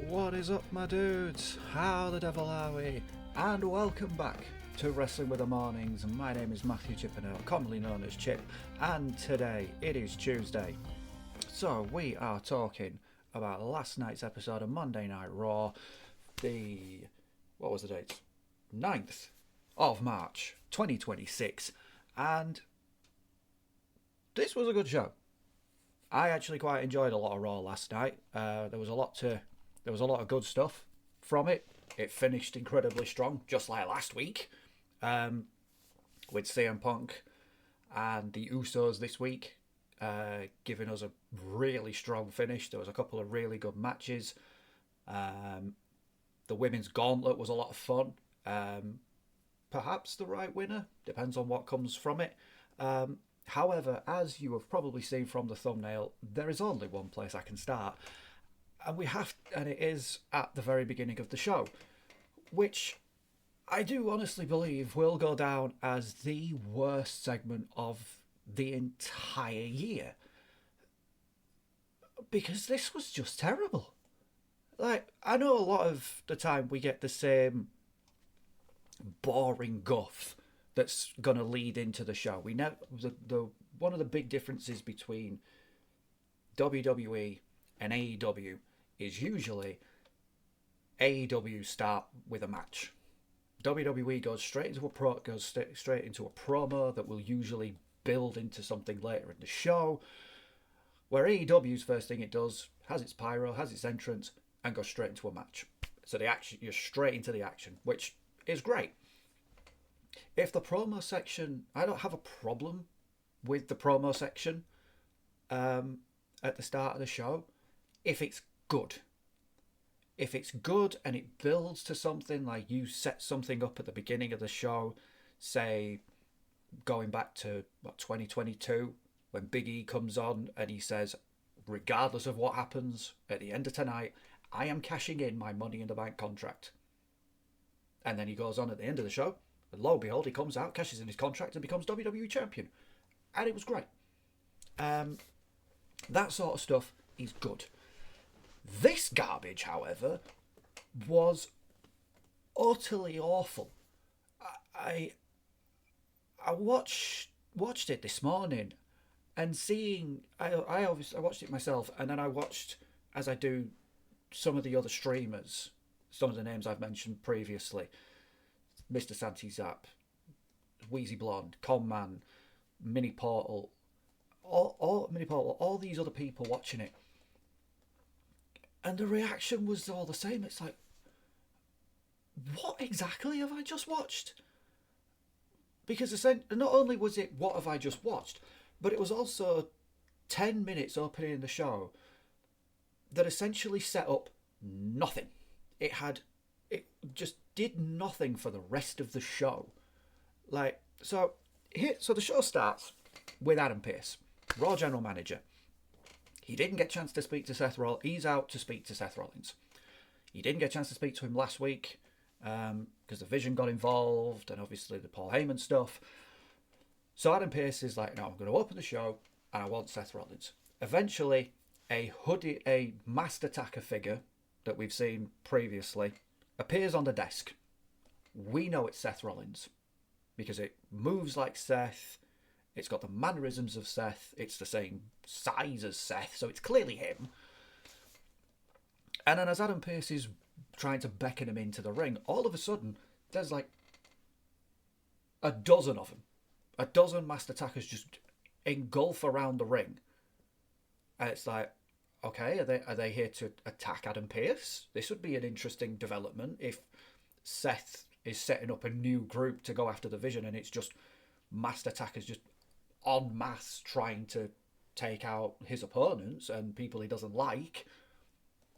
What is up, my dudes? How the devil are we? And welcome back to Wrestling with the Mornings. My name is Matthew Chippendale, commonly known as Chip, and today it is Tuesday. So we are talking about last night's episode of Monday Night Raw, what was the date? 9th of March 2026, and this was a good show. I actually quite enjoyed a lot of Raw last night. There was a lot of good stuff from it. It finished incredibly strong, just like last week, with CM Punk and the Usos this week, giving us a really strong finish. There was a couple of really good matches. The women's gauntlet was a lot of fun. Perhaps the right winner, depends on what comes from it. However, as you have probably seen from the thumbnail, there is only one place I can start, and it is at the very beginning of the show, which I do honestly believe will go down as the worst segment of the entire year, because this was just terrible. Like, I know a lot of the time we get the same boring guff that's going to lead into the show. We know the one of the big differences between WWE and AEW is usually AEW start with a match. WWE goes straight into straight into a promo that will usually build into something later in the show. Where AEW's first thing it does has its pyro, has its entrance, and goes straight into a match. So you're straight into the action, which is great. If the promo section, I don't have a problem with the promo section at the start of the show, if it's good. If it's good and it builds to something, like you set something up at the beginning of the show, say going back to 2022, when Big E comes on and he says, regardless of what happens at the end of tonight, I am cashing in my Money in the Bank contract. And then he goes on at the end of the show, and lo and behold, he comes out, cashes in his contract, and becomes WWE champion. And it was great. That sort of stuff is good. This garbage, however, was utterly awful. I watched it this morning, and seeing I watched it myself, and then I watched, as I do, some of the other streamers, some of the names I've mentioned previously, Mr. Santi Zap, Wheezy Blonde, Conman, Mini Portal, all these other people watching it. And the reaction was all the same. It's like, what exactly have I just watched? Because not only was it, what have I just watched, but it was also 10 minutes opening the show that essentially set up nothing. It just did nothing for the rest of the show. So the show starts with Adam Pearce, Raw General Manager. He didn't get a chance to speak to Seth Rollins. He's out to speak to Seth Rollins. He didn't get a chance to speak to him last week because the Vision got involved and obviously the Paul Heyman stuff. So Adam Pearce is like, no, I'm going to open the show and I want Seth Rollins. Eventually, a masked attacker figure that we've seen previously appears on the desk. We know it's Seth Rollins because it moves like Seth. It's got the mannerisms of Seth. It's the same size as Seth, so it's clearly him. And then as Adam Pearce is trying to beckon him into the ring, all of a sudden, there's like a dozen of them. A dozen masked attackers just engulf around the ring. And it's like, okay, are they here to attack Adam Pearce? This would be an interesting development if Seth is setting up a new group to go after the Vision and it's just masked attackers just en masse trying to take out his opponents and people he doesn't like.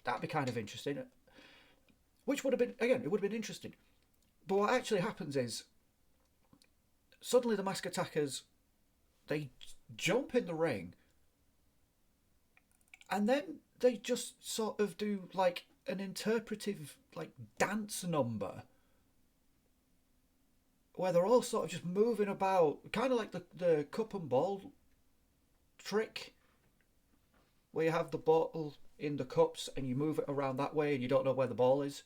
That'd be kind of interesting. Which would have been, again, it would have been interesting. But what actually happens is, suddenly the masked attackers, they jump in the ring and then they just sort of do like an interpretive like dance number where they're all sort of just moving about, kind of like the cup and ball trick. where you have the bottle in the cups and you move it around that way and you don't know where the ball is.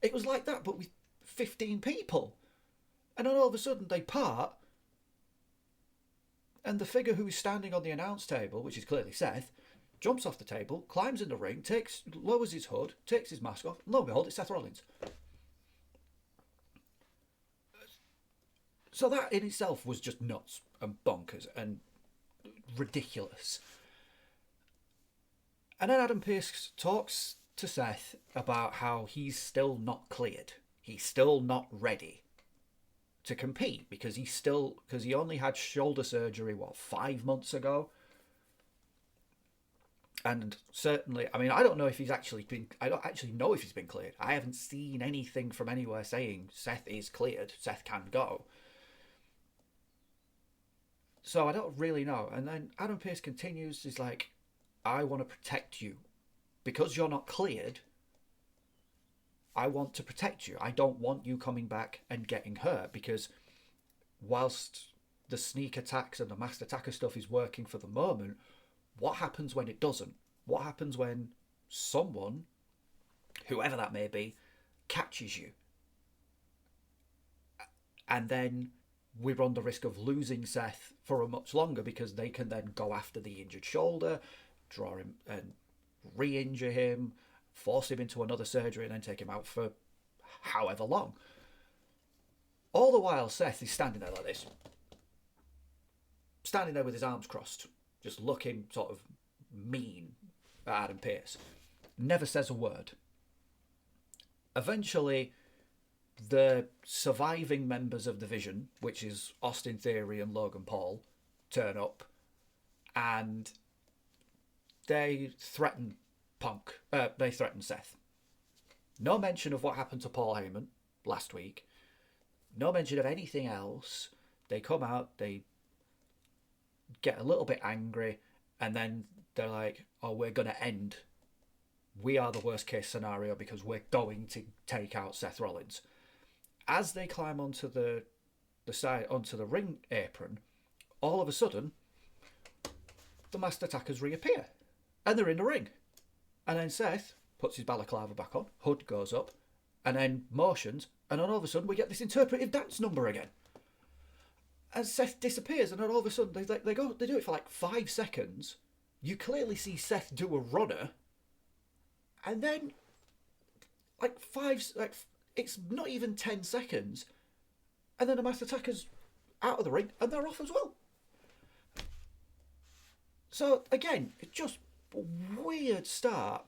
It was like that, but with 15 people. And then all of a sudden they part, and the figure who is standing on the announce table, which is clearly Seth, jumps off the table, climbs in the ring, lowers his hood, takes his mask off, and lo and behold, it's Seth Rollins. So that in itself was just nuts and bonkers and ridiculous. And then Adam Pearce talks to Seth about how he's still not cleared. He's still not ready to compete because he only had shoulder surgery, 5 months ago? And certainly, I mean, I don't know if I don't actually know if he's been cleared. I haven't seen anything from anywhere saying Seth is cleared, Seth can go. So I don't really know. And then Adam Pearce continues, he's like, I want to protect you. Because you're not cleared, I want to protect you. I don't want you coming back and getting hurt, because whilst the sneak attacks and the masked attacker stuff is working for the moment, what happens when it doesn't? What happens when someone, whoever that may be, catches you? And then we run the risk of losing Seth for a much longer, because they can then go after the injured shoulder, draw him and re-injure him, force him into another surgery, and then take him out for however long. All the while, Seth is standing there like this. Standing there with his arms crossed, just looking sort of mean at Adam Pearce. Never says a word. Eventually, the surviving members of the Vision, which is Austin Theory and Logan Paul, turn up, and they threaten they threaten Seth. No mention of what happened to Paul Heyman last week. No mention of anything else. They come out, they get a little bit angry, and then they're like, oh, we're going to end. We are the worst case scenario because we're going to take out Seth Rollins. As they climb onto the side, onto the ring apron, all of a sudden, the masked attackers reappear. And they're in the ring. And then Seth puts his balaclava back on, hood goes up, and then motions, and then all of a sudden we get this interpretive dance number again. And Seth disappears, and then all of a sudden they do it for like 5 seconds. You clearly see Seth do a runner, and then it's not even 10 seconds, and then the masked attacker's out of the ring, and they're off as well. So again, it's just a weird start.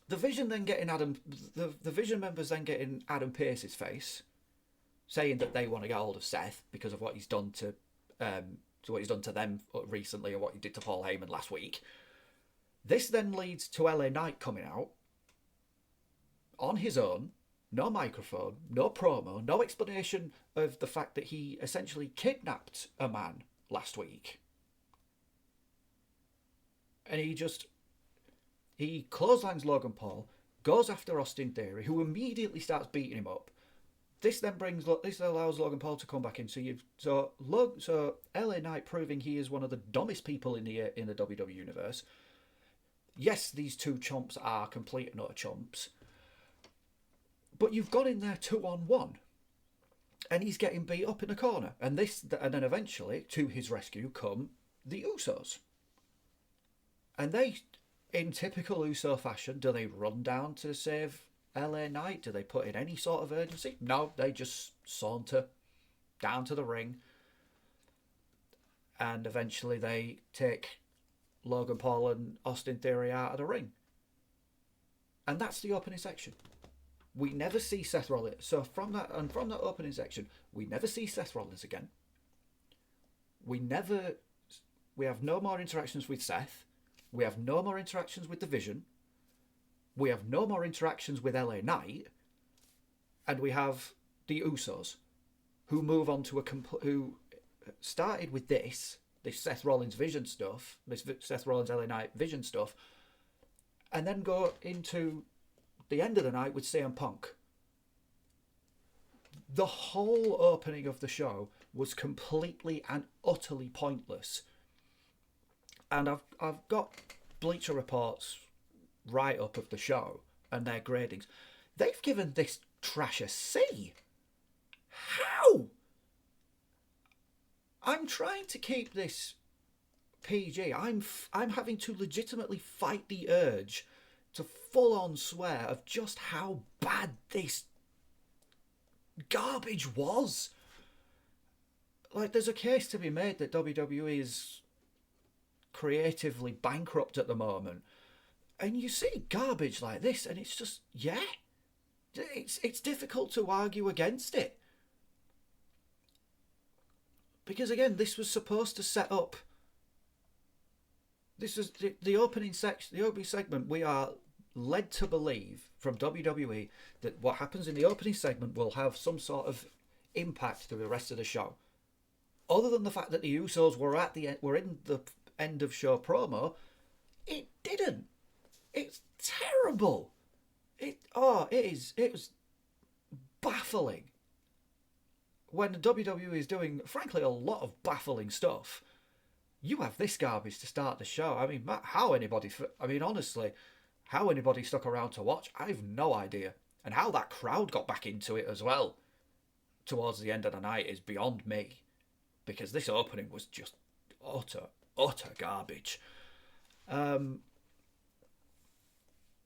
The Vision then getting the Vision members then getting Adam Pearce's face, saying that they want to get hold of Seth because of what he's done to them recently, and what he did to Paul Heyman last week. This then leads to LA Knight coming out on his own, no microphone, no promo, no explanation of the fact that he essentially kidnapped a man last week. And he clotheslines Logan Paul, goes after Austin Theory, who immediately starts beating him up. This allows Logan Paul to come back in. So LA Knight proving he is one of the dumbest people in the WWE universe. Yes, these two chumps are complete and utter chumps, but you've got in there 2-on-1, and he's getting beat up in the corner. And then eventually, to his rescue come the Usos. And they, in typical Uso fashion, do they run down to save LA Knight? Do they put in any sort of urgency? No, they just saunter down to the ring. And eventually they take Logan Paul and Austin Theory out of the ring. And that's the opening section. We never see Seth Rollins. So from that opening section, we never see Seth Rollins again. We have no more interactions with Seth. We have no more interactions with the Vision. We have no more interactions with LA Knight. And we have the Usos, who move on to who started with this Seth Rollins Vision stuff, this Seth Rollins LA Knight Vision stuff, and then go into the end of the night with CM Punk. The whole opening of the show was completely and utterly pointless. And I've got Bleacher Report's write up of the show and their gradings. They've given this trash a C. How? I'm trying to keep this PG. I'm having to legitimately fight the urge to full on swear of just how bad this garbage was. Like, there's a case to be made that WWE is creatively bankrupt at the moment, and you see garbage like this, and it's just, yeah, it's difficult to argue against it, because again, this was supposed to set up. This was the opening section, the opening segment. We are led to believe from WWE that what happens in the opening segment will have some sort of impact through the rest of the show. Other than the fact that the Usos were at the end, were in the end of show promo, it didn't. It's terrible. It was baffling. When the WWE is doing, frankly, a lot of baffling stuff, you have this garbage to start the show. I mean, honestly, how anybody stuck around to watch, I've no idea. And how that crowd got back into it as well towards the end of the night is beyond me. Because this opening was just utter garbage.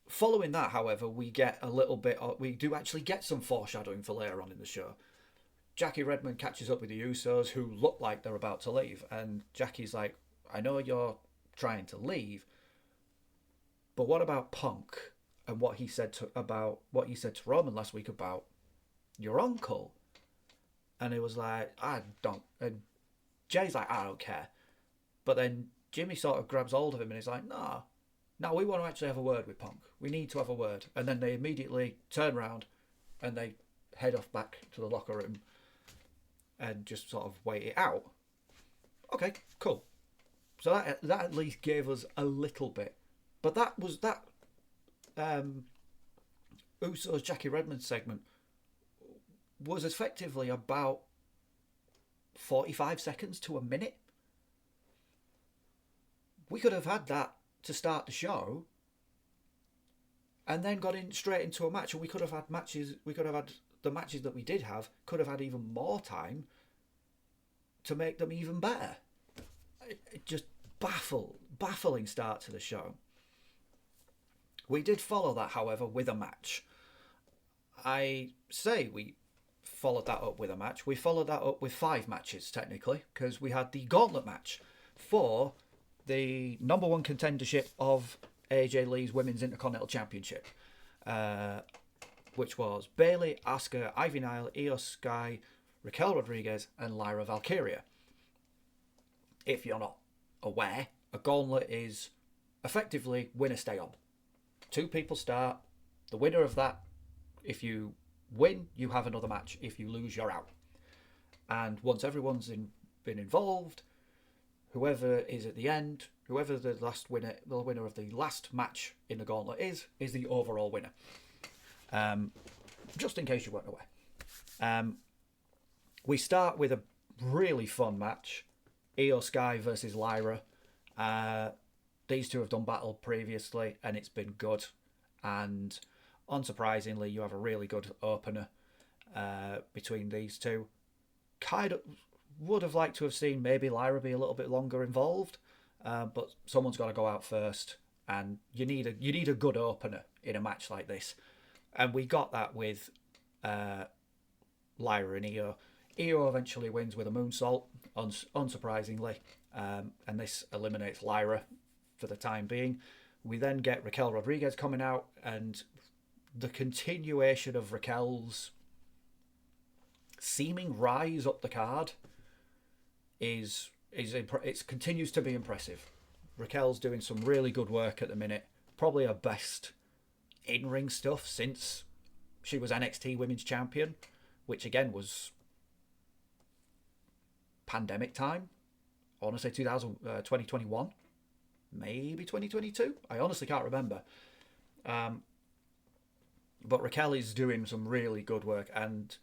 Following that, however, we do actually get some foreshadowing for later on in the show. Jackie Redmond catches up with the Usos, who look like they're about to leave, and Jackie's like, I know you're trying to leave, but what about Punk and what he said to Roman last week about your uncle? And it was like, I don't. And Jay's like, I don't care. But then Jimmy sort of grabs hold of him and he's like, no, we want to actually have a word with Punk. We need to have a word. And then they immediately turn around and they head off back to the locker room and just sort of wait it out. Okay, cool. So that at least gave us a little bit. But that Usos Jackie Redmond segment was effectively about 45 seconds to a minute. We could have had that to start the show and then got in straight into a match, and we could have had the matches that we did have could have had even more time to make them even better. It just baffling start to the show. We did follow that, however, with a match. I say we followed that up with a match. We followed that up with 5 matches, technically, because we had the gauntlet match for the number 1 contendership of AJ Lee's Women's Intercontinental Championship, which was Bayley, Asuka, Ivy Nile, Io Sky, Raquel Rodriguez, and Lyra Valkyria. If you're not aware, a gauntlet is effectively winner stay on. 2 people start. The winner of that, if you win, you have another match. If you lose, you're out. And once everyone's been involved, whoever is at the end, whoever the winner of the last match in the gauntlet is the overall winner. Just in case you weren't aware. We start with a really fun match. Io Sky versus Lyra. These two have done battle previously, and it's been good. And unsurprisingly, you have a really good opener between these two. Kind of would have liked to have seen maybe Lyra be a little bit longer involved, but someone's got to go out first, and you need a good opener in a match like this, and we got that with Lyra and Io. Io eventually wins with a moonsault, unsurprisingly, and this eliminates Lyra for the time being. We then get Raquel Rodriguez coming out, and the continuation of Raquel's seeming rise up the card it continues to be impressive. Raquel's doing some really good work at the minute, probably her best in-ring stuff since she was NXT Women's Champion, which again was pandemic time. I want to say 2021, maybe 2022. I honestly can't remember. But Raquel is doing some really good work, and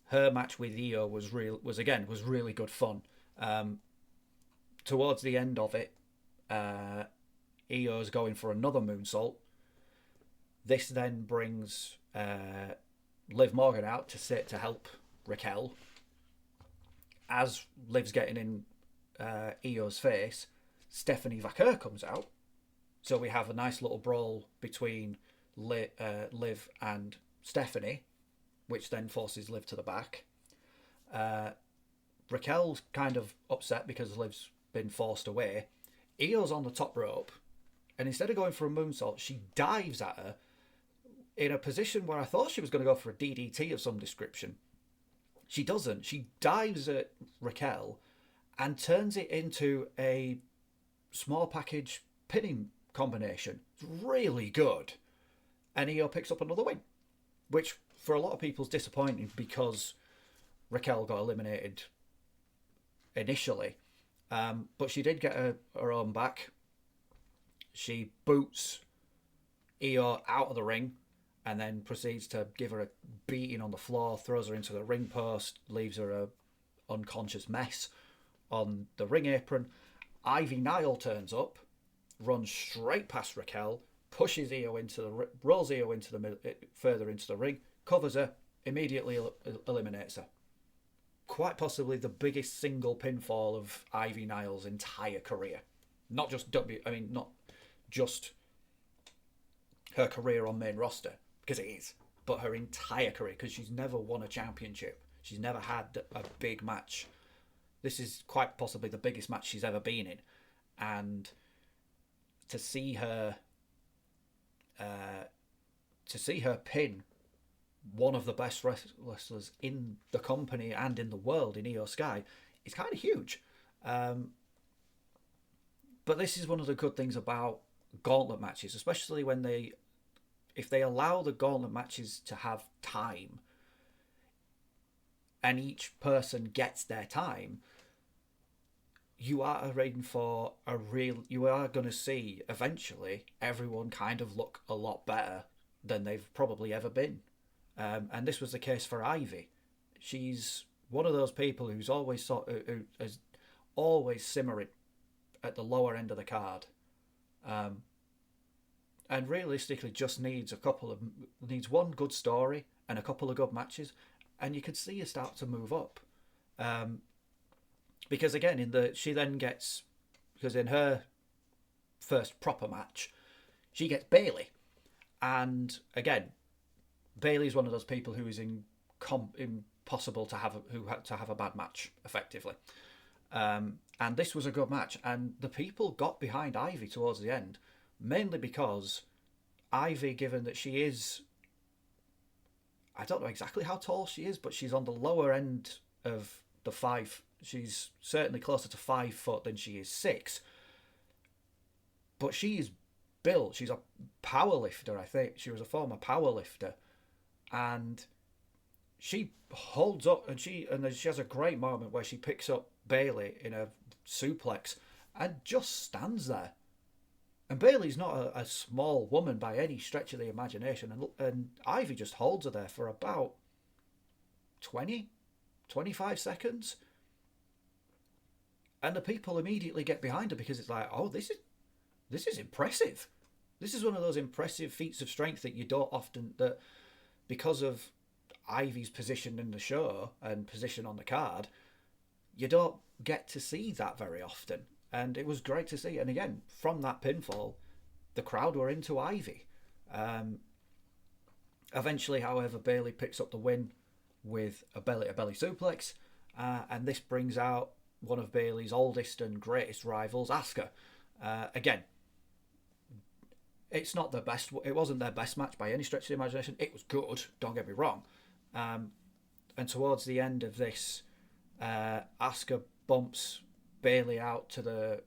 her match with Io was really good fun. Towards the end of it, Io's going for another moonsault. This then brings Liv Morgan out to sit to help Raquel. As Liv's getting in Io's face, Stephanie Vaquer comes out. So we have a nice little brawl between Liv and Stephanie, which then forces Liv to the back. Raquel's kind of upset because Liv's been forced away. Io's on the top rope, and instead of going for a moonsault, she dives at her in a position where I thought she was going to go for a DDT of some description. She doesn't. She dives at Raquel and turns it into a small package pinning combination. It's really good. And Io picks up another win, which for a lot of people is disappointing because Raquel got eliminated initially. But she did get her own back. She boots Io out of the ring and then proceeds to give her a beating on the floor, throws her into the ring post, leaves her a unconscious mess on the ring apron. Ivy Nile turns up, runs straight past Raquel, pushes Io rolls Io into further into the ring, covers her, immediately eliminates her. Quite possibly the biggest single pinfall of Ivy Nile's entire career. Not just not just her career on main roster, because it is, but her entire career, because she's never won a championship. She's never had a big match. This is quite possibly the biggest match she's ever been in. And to see her pin one of the best wrestlers in the company and in the world in Io Sky is kind of huge. But this is one of the good things about gauntlet matches, especially if they allow the gauntlet matches to have time and each person gets their time, you are going to see eventually everyone kind of look a lot better than they've probably ever been. And this was the case for Ivy. She's one of those people who has always simmering at the lower end of the card, and realistically just needs one good story and a couple of good matches, and you could see her start to move up. Because again, because in her first proper match, she gets Bayley, and again, Bayley's one of those people who is impossible to have a bad match effectively. And this was a good match, and the people got behind Ivy towards the end, mainly because Ivy, given that she is, I don't know exactly how tall she is, but she's on the lower end of the 5. She's certainly closer to 5 foot than she is 6. But she is built. She's a power lifter, I think. She was a former power lifter. And she holds up, and she has a great moment where she picks up Bayley in a suplex and just stands there. And Bayley's not a small woman by any stretch of the imagination, and Ivy just holds her there for about 25 seconds. And the people immediately get behind her because it's like, oh, this is impressive. This is one of those impressive feats of strength that you don't often, that because of Ivy's position in the show and position on the card, you don't get to see that very often. And it was great to see. And again, from that pinfall, the crowd were into Ivy. Eventually, however, Bayley picks up the win with a belly suplex. And this brings out one of Bayley's oldest and greatest rivals, Asuka. Again, it's not the best. It wasn't their best match by any stretch of the imagination. It was good. Don't get me wrong. And towards the end of this, Asuka bumps Bayley out to the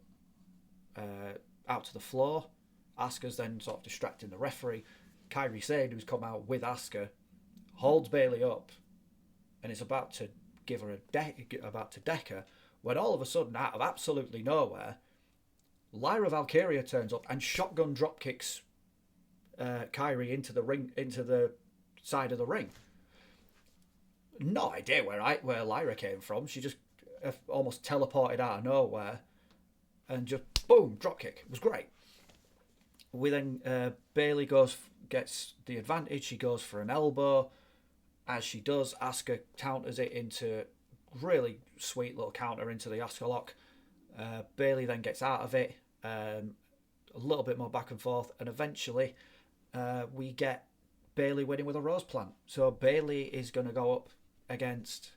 floor. Asuka's then sort of distracting the referee. Kairi Sane, who's come out with Asuka, holds Bayley up, and is about to give her about to deck her, when all of a sudden, out of absolutely nowhere, Lyra Valkyria turns up and shotgun drop kicks Kairi into the ring, into the side of the ring. No idea where Lyra came from. She just almost teleported out of nowhere and just Boom, dropkick. It was great. We then Bailey gets the advantage. She goes for an elbow. As she does, Asuka counters it into really sweet little counter into the Asuka lock. Bailey then gets out of it. A little bit more back and forth, and eventually we get Bailey winning with a rose plant. So Bailey is going to go up against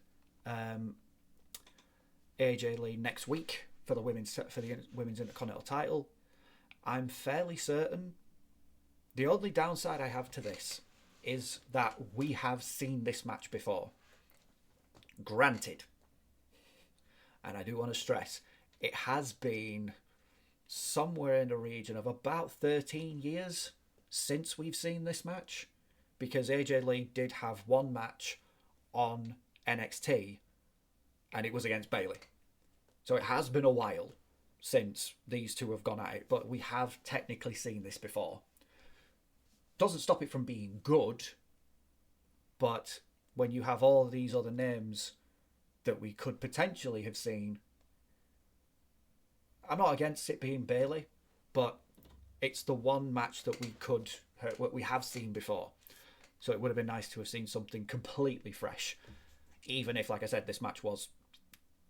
AJ Lee next week for the women's Intercontinental title. I'm fairly certain the only downside I have to this is that we have seen this match before. Granted, and I do want to stress, it has been somewhere in the region of about 13 years since we've seen this match, because AJ Lee did have one match on NXT and it was against Bailey. So it has been a while since these two have gone at it, but we have technically seen this before. Doesn't stop it from being good, but when you have all these other names that we could potentially have seen, I'm not against it being Bailey, but it's the one match that we have seen before. So it would have been nice to have seen something completely fresh, even if, like I said, this match was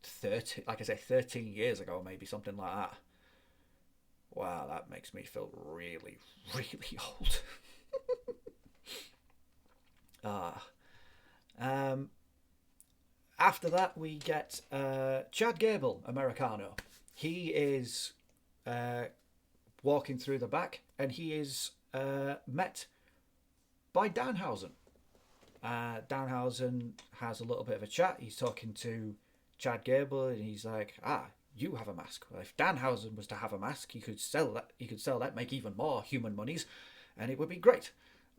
13 years ago, maybe something like that. Wow, that makes me feel really, really old. After that, we get Chad Gable, Americano. He is walking through the back, and he is met by Danhausen. Danhausen has a little bit of a chat. He's talking to Chad Gable, and he's like, you have a mask. Well, if Danhausen was to have a mask, he could sell that, make even more human monies, and it would be great.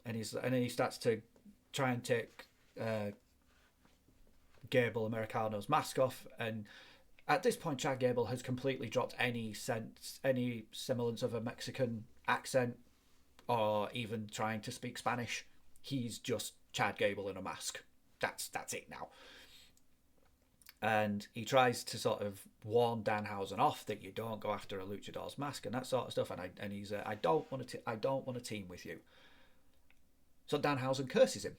And then he starts to try and take Gable Americano's mask off, and at this point Chad Gable has completely dropped any semblance of a Mexican accent or even trying to speak Spanish. He's just Chad Gable in a mask. That's it now. And he tries to sort of warn Danhausen off that you don't go after a luchador's mask and that sort of stuff. And he's I don't want to team with you. So Danhausen curses him,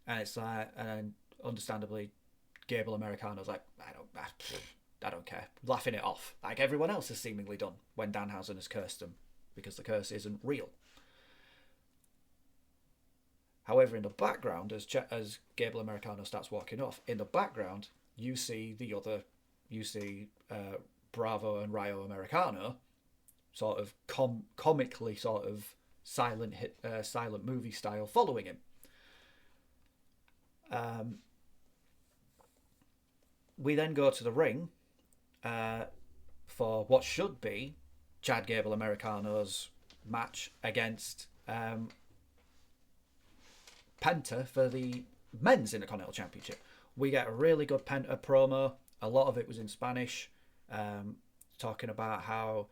and it's like, and understandably, Gable Americano's like, I don't care, laughing it off like everyone else has seemingly done when Danhausen has cursed them, because the curse isn't real. However, in the background, as Gable Americano starts walking off, in the background you see Bravo and Rayo Americano sort of comically sort of silent movie style following him. We then go to the ring for what should be Chad Gable Americano's match against Penta for the men's Intercontinental Championship. We get a really good Penta promo. A lot of it was in Spanish, talking about how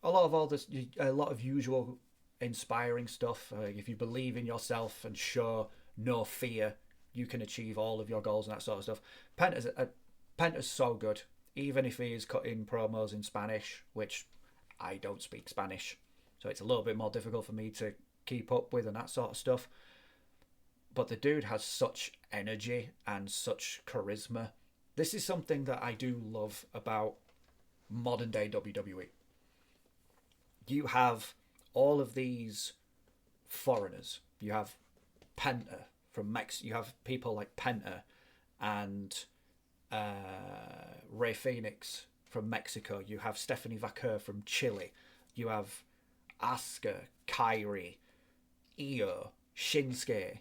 a lot of usual inspiring stuff. If you believe in yourself and show no fear, you can achieve all of your goals and that sort of stuff. Penta's so good, even if he is cutting promos in Spanish, which I don't speak Spanish, so it's a little bit more difficult for me to keep up with and that sort of stuff. But the dude has such energy and such charisma. This is something that I do love about modern day WWE. You have all of these foreigners. You have Penta from Mexico. You have people like Penta and Rey Fénix from Mexico. You have Stephanie Vaquer from Chile. You have Asuka, Kairi, Io, Shinsuke,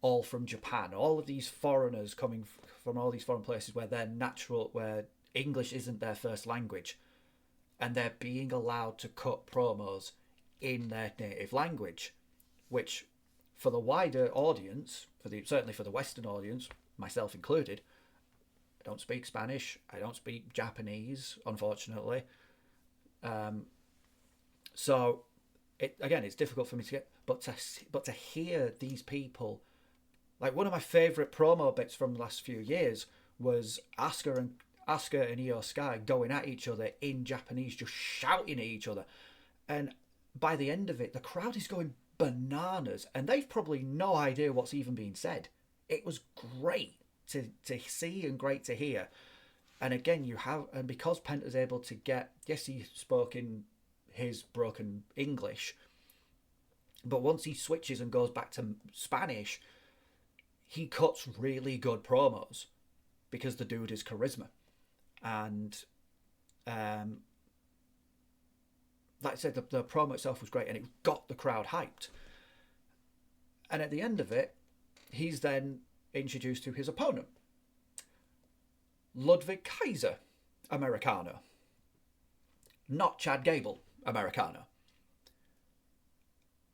all from Japan. All of these foreigners coming from all these foreign places where English isn't their first language, and they're being allowed to cut promos in their native language, which for the wider audience, certainly for the Western audience, myself included, I don't speak Spanish, I don't speak Japanese, unfortunately. So it's difficult for me to get, but to hear these people, like one of my favourite promo bits from the last few years was Asuka Asuka and Io Sky going at each other in Japanese, just shouting at each other. And by the end of it, the crowd is going bananas, and they've probably no idea what's even being said. It was great to see and great to hear. And again, and because Penta's able to get, yes, he spoke in his broken English, but once he switches and goes back to Spanish, he cuts really good promos because the dude is charisma. And like I said, the promo itself was great, and it got the crowd hyped. And at the end of it, he's then introduced to his opponent, Ludwig Kaiser, Americano. Not Chad Gable, Americano.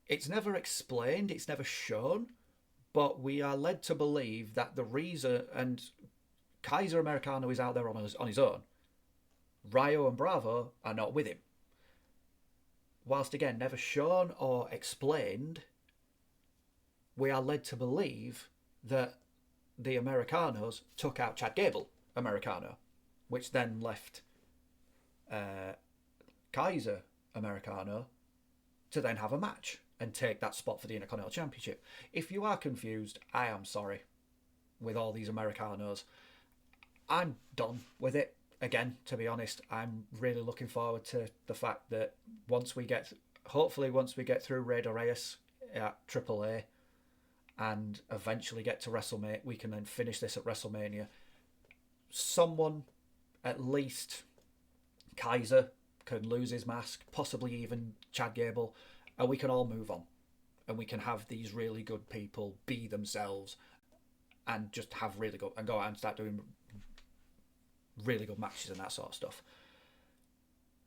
It's never explained, it's never shown, but we are led to believe that the reason, and Kaiser Americano is out there on his own. Rayo and Bravo are not with him. Whilst again, never shown or explained, we are led to believe that the Americanos took out Chad Gable, Americano, which then left Kaiser Americano to then have a match and take that spot for the Intercontinental Championship. If you are confused, I am sorry with all these Americanos. I'm done with it. Again, to be honest, I'm really looking forward to the fact that once we get through Rey de Reyes at AAA and eventually get to WrestleMania, we can then finish this at WrestleMania. Someone, at least Kaiser, can lose his mask, possibly even Chad Gable, and we can all move on. And we can have these really good people be themselves and just have really good, and go out and start doing really good matches and that sort of stuff.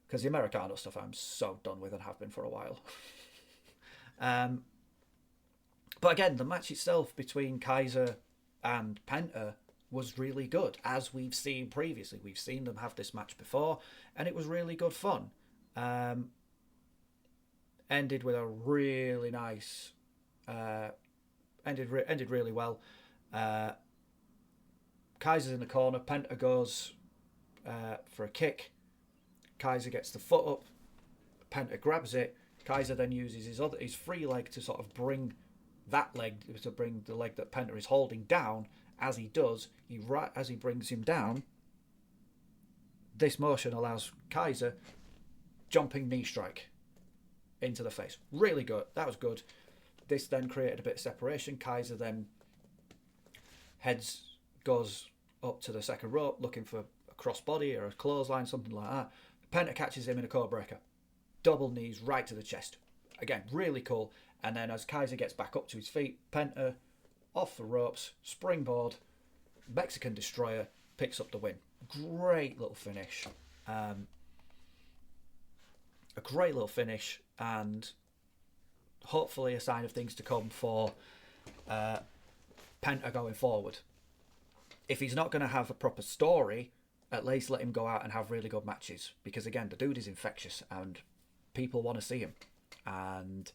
Because the Americano stuff I'm so done with and have been for a while. But again, the match itself between Kaiser and Penta was really good, as we've seen previously. We've seen them have this match before, and it was really good fun. Ended with a really nice... ended really well. Kaiser's in the corner. Penta goes for a kick. Kaiser gets the foot up. Penta grabs it. Kaiser then uses his free leg to sort of bring that leg, to bring the leg that Penta is holding down. As he does, as he brings him down, this motion allows Kaiser jumping knee strike into the face. Really good. That was good. This then created a bit of separation. Kaiser then goes up to the second rope looking for a crossbody or a clothesline, something like that. Penta catches him in a code breaker. Double knees right to the chest. Again, really cool. And then as Kaiser gets back up to his feet, Penta off the ropes, springboard, Mexican Destroyer, picks up the win. Great little finish. A great little finish, and hopefully a sign of things to come for Penta going forward. If he's not going to have a proper story, at least let him go out and have really good matches. Because again, the dude is infectious and people want to see him. And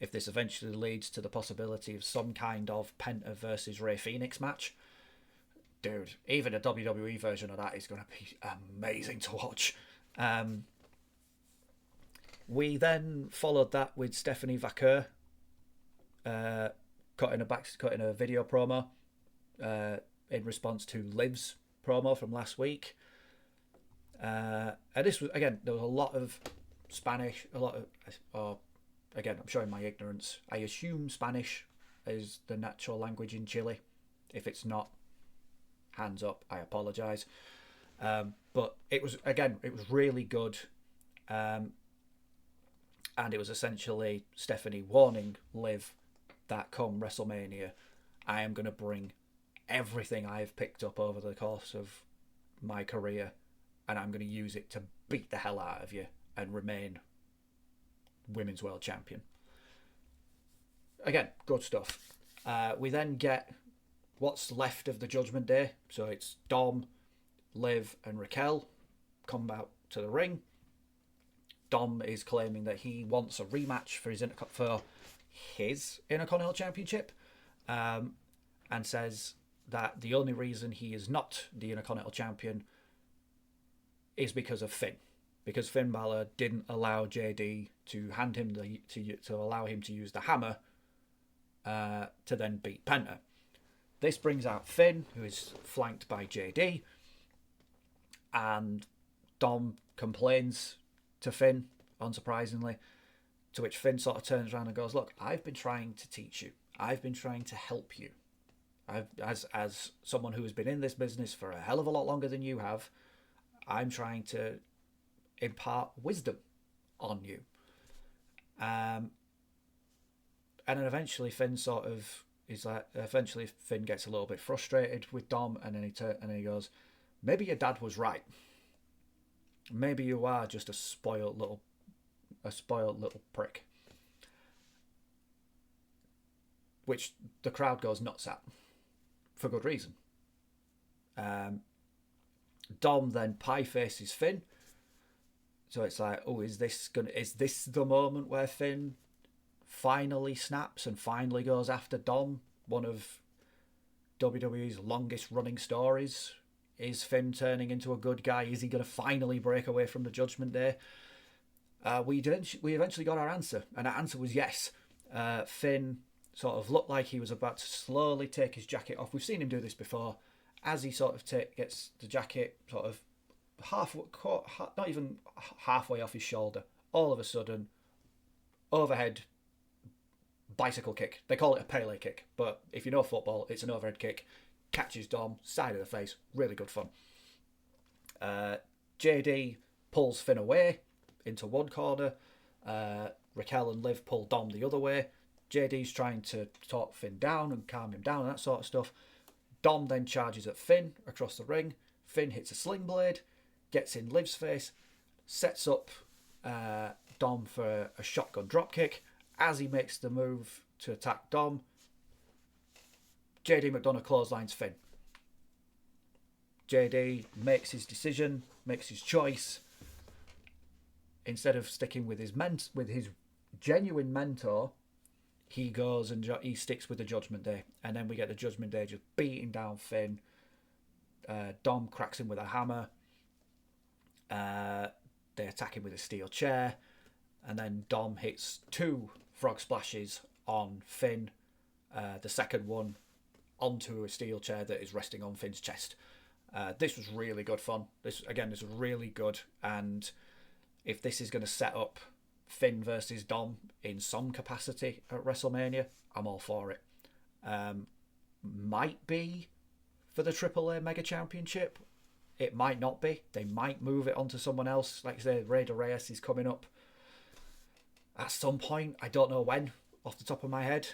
if this eventually leads to the possibility of some kind of Penta versus Rey Fenix match, dude, even a WWE version of that is going to be amazing to watch. We then followed that with Stephanie Vaquer cutting a video promo in response to Liv's promo from last week. And this was, again, there was a lot of Spanish, again, I'm showing my ignorance. I assume Spanish is the natural language in Chile. If it's not, hands up, I apologise. But it was really good. And it was essentially Stephanie warning Liv that come WrestleMania, I am going to bring everything I've picked up over the course of my career, and I'm going to use it to beat the hell out of you and remain Women's World Champion. Again, good stuff. We then get what's left of the Judgment Day. So it's Dom, Liv, and Raquel come out to the ring. Dom is claiming that he wants a rematch for his Intercontinental Championship, and says that the only reason he is not the Intercontinental Champion is because of Finn. Because Finn Balor didn't allow JD to hand him to allow him to use the hammer to then beat Penta. This brings out Finn, who is flanked by JD, and Dom complains to Finn, unsurprisingly, to which Finn sort of turns around and goes, "Look, I've been trying to teach you. I've been trying to help you. As someone who has been in this business for a hell of a lot longer than you have, I'm trying to impart wisdom on you." And then eventually Finn Finn gets a little bit frustrated with Dom, and then he goes, "Maybe your dad was right. Maybe you are just a spoiled little prick." Which the crowd goes nuts at, for good reason. Dom then pie faces Finn. So it's like, oh, is this the moment where Finn finally snaps and finally goes after Dom? One of WWE's longest running stories. Is Finn turning into a good guy? Is he going to finally break away from the Judgment Day? We eventually got our answer, and our answer was yes. Finn sort of looked like he was about to slowly take his jacket off. We've seen him do this before. As he sort of gets the jacket sort of not even halfway off his shoulder, all of a sudden, overhead bicycle kick. They call it a Pele kick, but if you know football, it's an overhead kick. Catches Dom, side of the face. Really good fun. JD pulls Finn away into one corner. Raquel and Liv pull Dom the other way. JD's trying to talk Finn down and calm him down and that sort of stuff. Dom then charges at Finn across the ring. Finn hits a sling blade, gets in Liv's face, sets up Dom for a shotgun dropkick. As he makes the move to attack Dom, JD McDonagh clotheslines Finn. JD makes his decision, makes his choice. Instead of sticking with his genuine mentor, he goes and he sticks with the Judgment Day. And then we get the Judgment Day just beating down Finn. Dom cracks him with a hammer. They attack him with a steel chair. And then Dom hits 2 frog splashes on Finn. The second one onto a steel chair that is resting on Finn's chest. This was really good fun. This was really good. And if this is going to set up Finn versus Dom in some capacity at WrestleMania, I'm all for it. Might be for the AAA Mega Championship. It might not be. They might move it onto someone else. Like I say, Raider Reyes is coming up at some point. I don't know when, off the top of my head.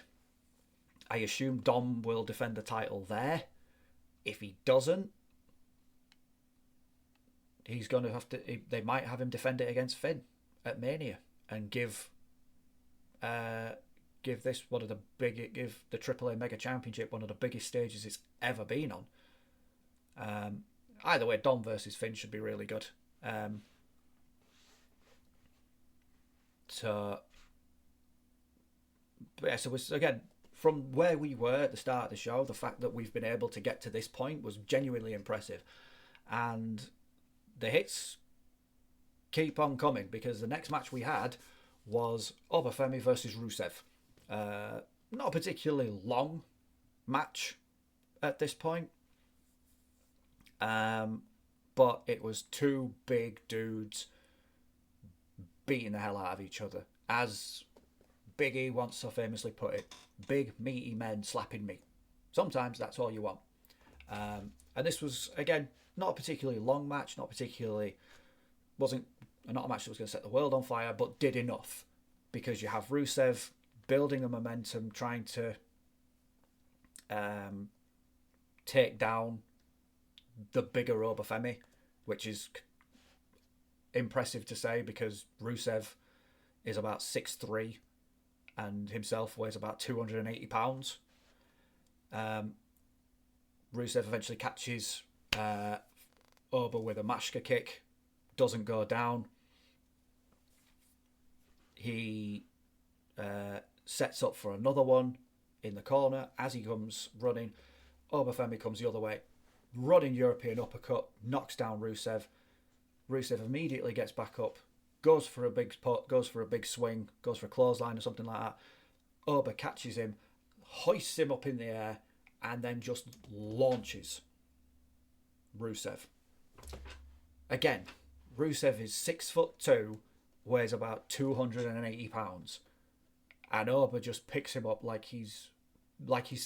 I assume Dom will defend the title there. If he doesn't, he's going to have to. They might have him defend it against Finn at Mania and give this give the AAA Mega Championship one of the biggest stages it's ever been on. Either way, Dom versus Finn should be really good. So again, from where we were at the start of the show, the fact that we've been able to get to this point was genuinely impressive. And the hits keep on coming, because the next match we had was Obafemi versus Rusev. Not a particularly long match at this point. But it was 2 big dudes beating the hell out of each other. As Big E once so famously put it, big meaty men slapping meat. Sometimes that's all you want. And this was, again, not a particularly long match, not a match that was going to set the world on fire, but did enough, because you have Rusev building the momentum, trying to take down the bigger Obafemi, which is impressive to say, because Rusev is about 6'3" and himself weighs about 280 pounds. Rusev eventually catches Oba with a Mashka kick, doesn't go down. He sets up for another one in the corner. As he comes running, Obafemi comes the other way, running European uppercut, knocks down Rusev. Rusev immediately gets back up, goes for a big pot, goes for a big swing, goes for a clothesline or something like that. Oba catches him, hoists him up in the air, and then just launches Rusev. Again, Rusev is 6'2", weighs about 280 pounds, and Oba just picks him up like he's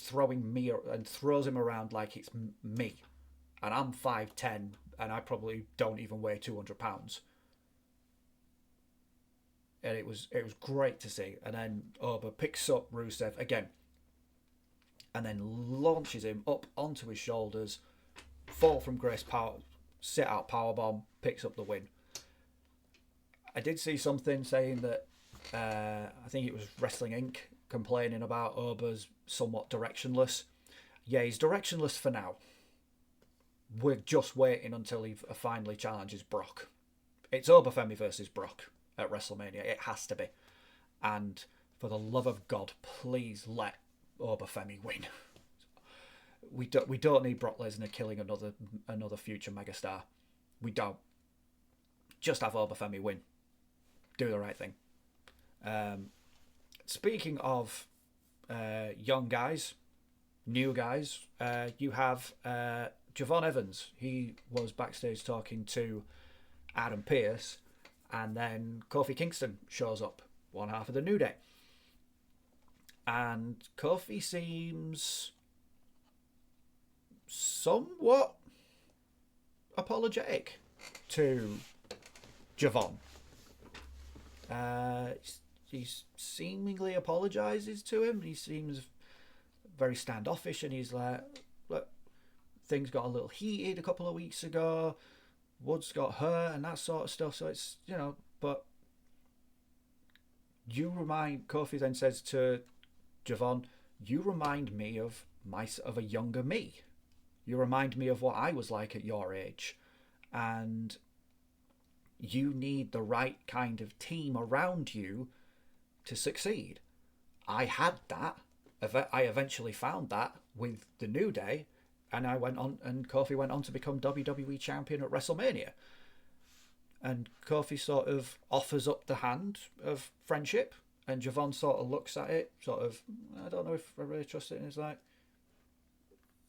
throwing me and throws him around like it's me, and I'm 5'10", and I probably don't even weigh 200 pounds. And it was great to see. And then Oba picks up Rusev again, and then launches him up onto his shoulders, fall from grace power, sit out powerbomb, picks up the win. I did see something saying that I think it was Wrestling Inc. complaining about Oba's somewhat directionless. Yeah, he's directionless for now. We're just waiting until he finally challenges Brock. It's Obafemi versus Brock at WrestleMania. It has to be. And for the love of God, please let Obafemi win. We don't need Brock Lesnar killing another future megastar. We don't. Just have Obafemi win. Do the right thing. Speaking of young guys, new guys, you have Javon Evans. He was backstage talking to Adam Pearce, and then Kofi Kingston shows up, one half of the New Day. And Kofi seems somewhat apologetic to Javon. He seemingly apologises to him. He seems very standoffish, and he's like, look, things got a little heated a couple of weeks ago. Woods got hurt and that sort of stuff. So it's, but Kofi then says to Javon, you remind me of a younger me. You remind me of what I was like at your age. And you need the right kind of team around you to succeed. I had that. I eventually found that with the New Day, and Kofi went on to become WWE champion at WrestleMania. And Kofi sort of offers up the hand of friendship, and Javon sort of looks at it, sort of, I don't know if I really trust it, and he's like,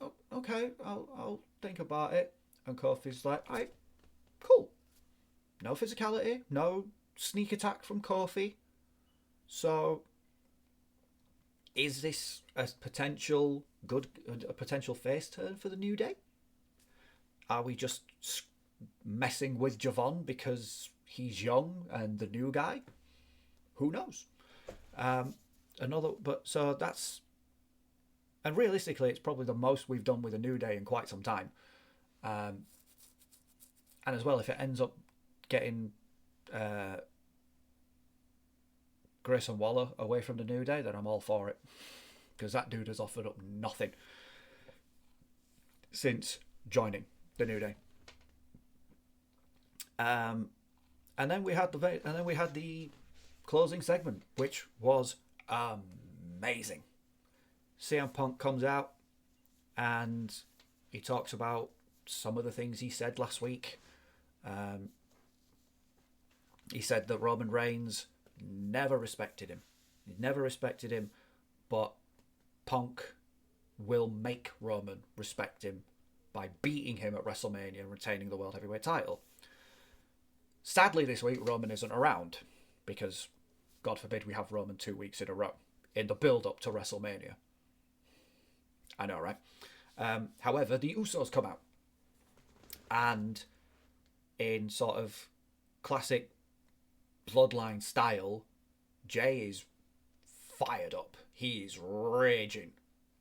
oh, okay, I'll think about it. And Kofi's like, all right, cool. No physicality, no sneak attack from Kofi. So, is this a potential face turn for the New Day? Are we just messing with Javon because he's young and the new guy? Who knows? And realistically, it's probably the most we've done with a New Day in quite some time. And as well, if it ends up getting Grayson Waller away from the New Day, then I'm all for it, because that dude has offered up nothing since joining the New Day. And then we had the closing segment, which was amazing. CM Punk comes out and he talks about some of the things he said last week. He said that Roman Reigns never respected him. He never respected him, but Punk will make Roman respect him by beating him at WrestleMania and retaining the World Heavyweight title. Sadly, this week, Roman isn't around because, God forbid, we have Roman 2 weeks in a row in the build-up to WrestleMania. I know, right? However, the Usos come out, and in sort of classic Bloodline style, Jay is fired up. He's raging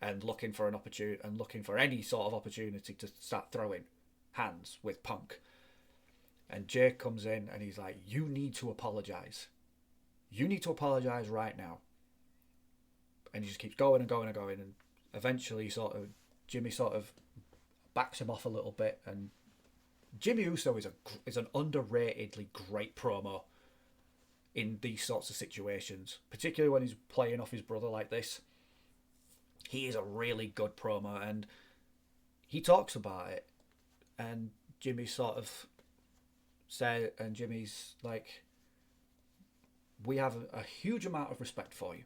and looking for an opportunity and looking for any sort of opportunity to start throwing hands with Punk. And Jay comes in and he's like, you need to apologize. You need to apologize right now. And he just keeps going and going and going. And eventually Jimmy sort of backs him off a little bit. And Jimmy Uso is an underratedly great promo in these sorts of situations, particularly when he's playing off his brother like this. He is a really good promo, and he talks about it, and Jimmy sort of said, and Jimmy's like, we have a huge amount of respect for you.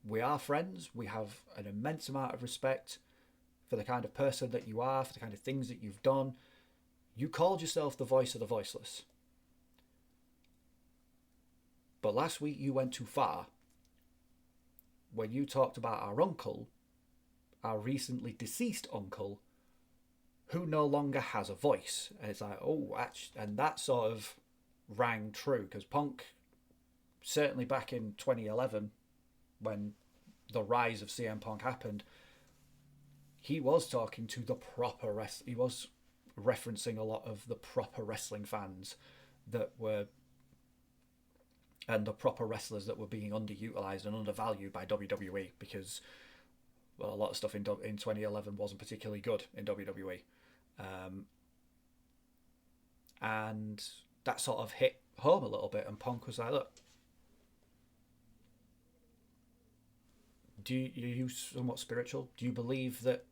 We are friends. We have an immense amount of respect for the kind of person that you are, for the kind of things that you've done. You called yourself the voice of the voiceless. But last week you went too far when you talked about our uncle, our recently deceased uncle, who no longer has a voice. And it's like, oh, actually, and that sort of rang true because Punk, certainly back in 2011, when the rise of CM Punk happened, he was talking to the proper he was referencing a lot of the proper wrestling fans that were, and the proper wrestlers that were being underutilized and undervalued by WWE because, well, a lot of stuff in 2011 wasn't particularly good in WWE. And that sort of hit home a little bit, and Punk was like, look, are you somewhat spiritual? Do you believe that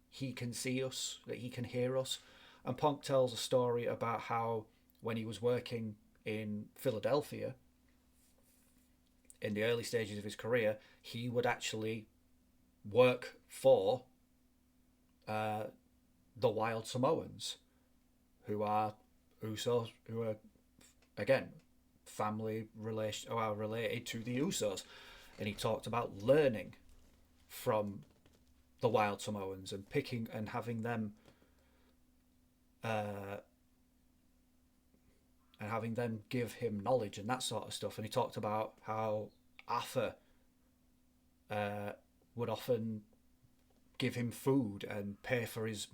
he can see us, that he can hear us? And Punk tells a story about how when he was working in Philadelphia in the early stages of his career, he would actually work for the Wild Samoans, who are Usos, who are, again, family relation, or are related to the Usos. And he talked about learning from the Wild Samoans and picking and having them give him knowledge and that sort of stuff. And he talked about how Arthur would often give him food and pay for his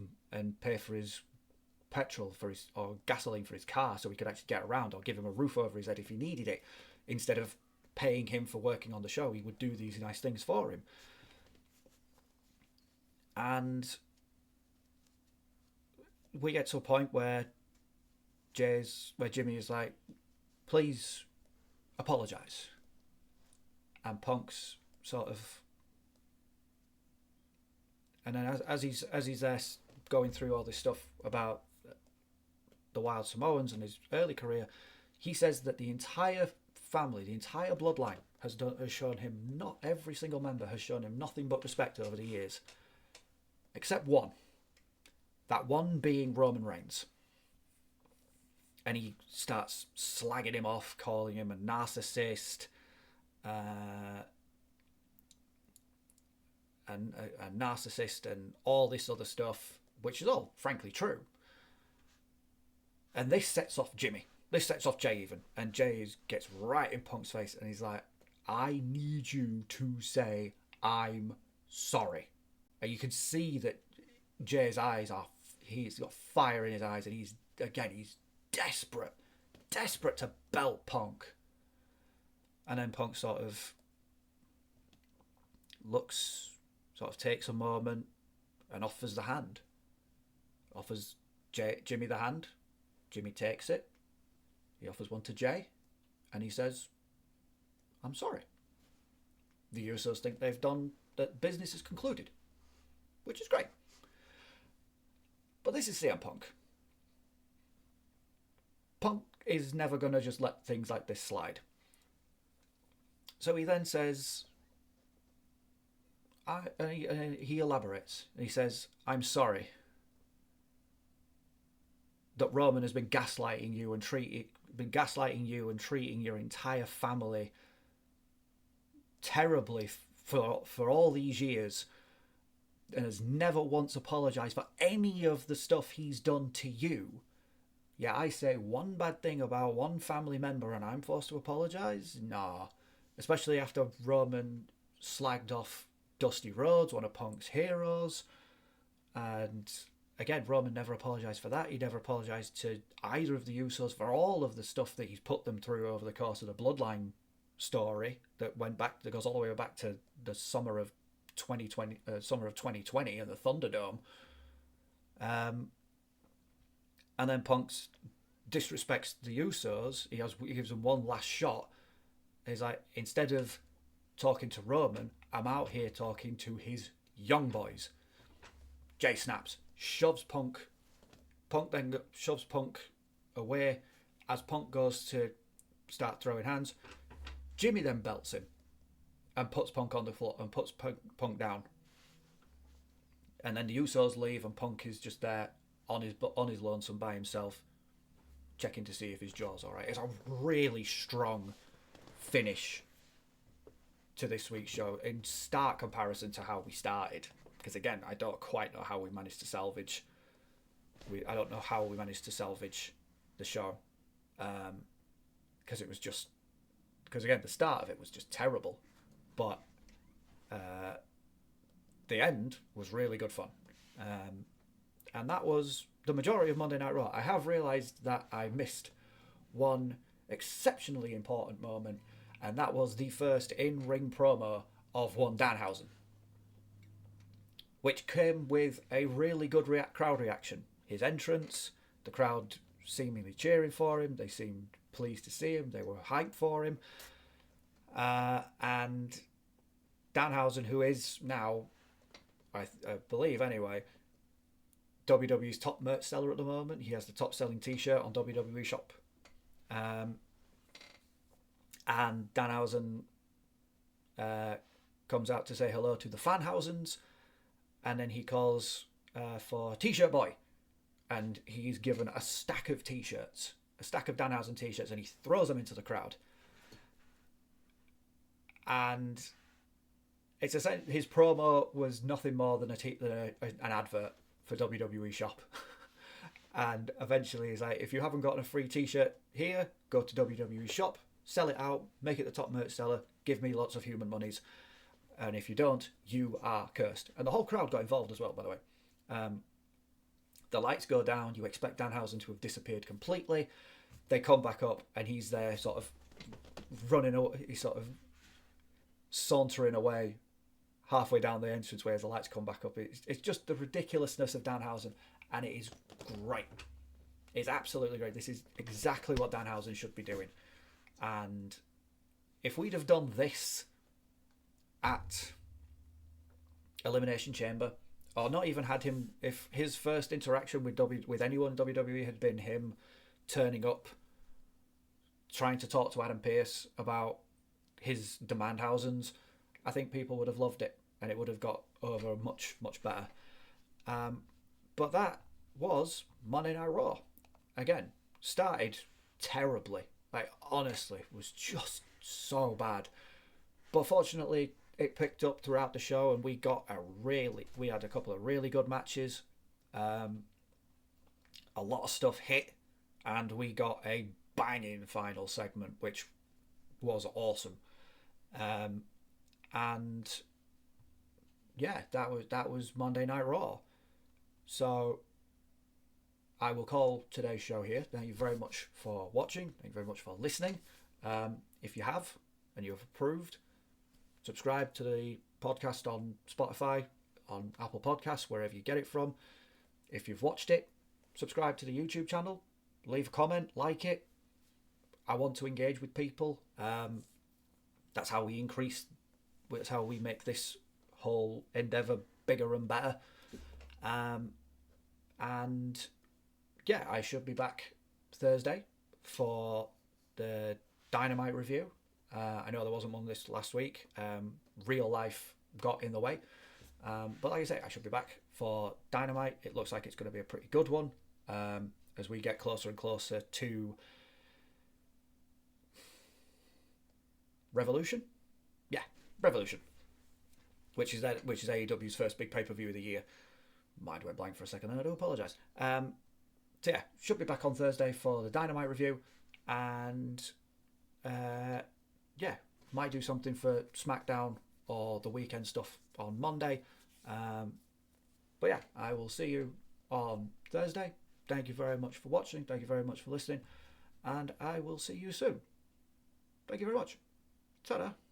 petrol for his, or gasoline for his car, so he could actually get around, or give him a roof over his head if he needed it. Instead of paying him for working on the show, he would do these nice things for him. And we get to a point where Jimmy is like, please apologise. And Punk's sort of, and then as he's there going through all this stuff about the Wild Samoans and his early career, he says that the entire family, the entire bloodline has shown him, not every single member has shown him nothing but respect over the years, except one. That one being Roman Reigns. And he starts slagging him off, calling him a narcissist, and a narcissist, and all this other stuff, which is all frankly true. And this sets off Jimmy. This sets off Jay even. And Jay gets right in Punk's face, and he's like, I need you to say, I'm sorry. And you can see that Jay's eyes are, he's got fire in his eyes, and he's desperate to belt Punk. And then Punk sort of takes a moment and offers the hand. Offers Jimmy the hand. Jimmy takes it. He offers one to Jay, and he says, I'm sorry. The Usos think that business is concluded, which is great. But this is CM Punk. Punk is never going to just let things like this slide. So he then says, he elaborates, and he says, I'm sorry that Roman has been gaslighting you and treating your entire family terribly for all these years, and has never once apologized for any of the stuff he's done to you. Yeah, I say one bad thing about one family member and I'm forced to apologize? Nah. Especially after Roman slagged off Dusty Rhodes, one of Punk's heroes. And again, Roman never apologized for that. He never apologized to either of the Usos for all of the stuff that he's put them through over the course of the Bloodline story that goes all the way back to the summer of 2020 and the Thunderdome. And then Punk disrespects the Usos. He gives them one last shot. He's like, instead of talking to Roman, I'm out here talking to his young boys. Jay snaps, shoves Punk. Punk then shoves Punk away. As Punk goes to start throwing hands, Jimmy then belts him and puts Punk on the floor and puts Punk down. And then the Usos leave, and Punk is just there on his lonesome by himself, checking to see if his jaw's all right. It's a really strong finish to this week's show in stark comparison to how we started. Because again, I don't quite know how we managed to salvage. I don't know how we managed to salvage the show, because it was just again the start of it was just terrible, but the end was really good fun, and that was the majority of Monday Night Raw. I have realised that I missed one exceptionally important moment, and that was the first in-ring promo of one Danhausen, which came with a really good crowd reaction. His entrance, the crowd seemingly cheering for him, they seemed pleased to see him, they were hyped for him, and Danhausen, who is now, I believe anyway, WWE's top merch seller at the moment. He has the top selling t-shirt on WWE Shop. And Danhausen comes out to say hello to the Fanhausens, and then he calls for T-shirt boy, and he's given a stack of t-shirts, a stack of Danhausen t-shirts, and he throws them into the crowd. And it's his promo was nothing more than an advert for WWE Shop. And eventually he's like, if you haven't gotten a free t-shirt here, go to WWE Shop, sell it out, make it the top merch seller, give me lots of human monies, and if you don't, you are cursed. And the whole crowd got involved as well, by the way. The lights go down, you expect Danhausen to have disappeared completely. They come back up, and he's there sort of he's sort of sauntering away halfway down the entranceway as the lights come back up. It's just the ridiculousness of Danhausen, and it is great. It's absolutely great. This is exactly what Danhausen should be doing. And if we'd have done this at Elimination Chamber, or not even had him, if his first interaction with anyone in WWE had been him turning up, trying to talk to Adam Pearce about his Demandhausens, I think people would have loved it, and it would have got over much, much better. But that was Monday Night Raw. Again, started terribly. Like, honestly, was just so bad. But fortunately, it picked up throughout the show, and we had a couple of really good matches. A lot of stuff hit, and we got a banging final segment, which was awesome. And yeah, that was Monday Night Raw. So I will call today's show here. Thank you very much for watching. Thank you very much for listening. If you have and you have approved, subscribe to the podcast on Spotify, on Apple Podcasts, wherever you get it from. If you've watched it, subscribe to the YouTube channel, leave a comment, like it. I want to engage with people. That's how we that's how we make this whole endeavour bigger and better. And yeah, I should be back Thursday for the Dynamite review. I know there wasn't one this last week. Real life got in the way. But like I say, I should be back for Dynamite. It looks like it's going to be a pretty good one, as we get closer and closer to Revolution. Yeah, Revolution. Which is AEW's first big pay-per-view of the year. Mind went blank for a second, and I do apologise. So yeah, should be back on Thursday for the Dynamite review, and yeah, might do something for SmackDown or the weekend stuff on Monday. But yeah, I will see you on Thursday. Thank you very much for watching. Thank you very much for listening, and I will see you soon. Thank you very much. Ta-da.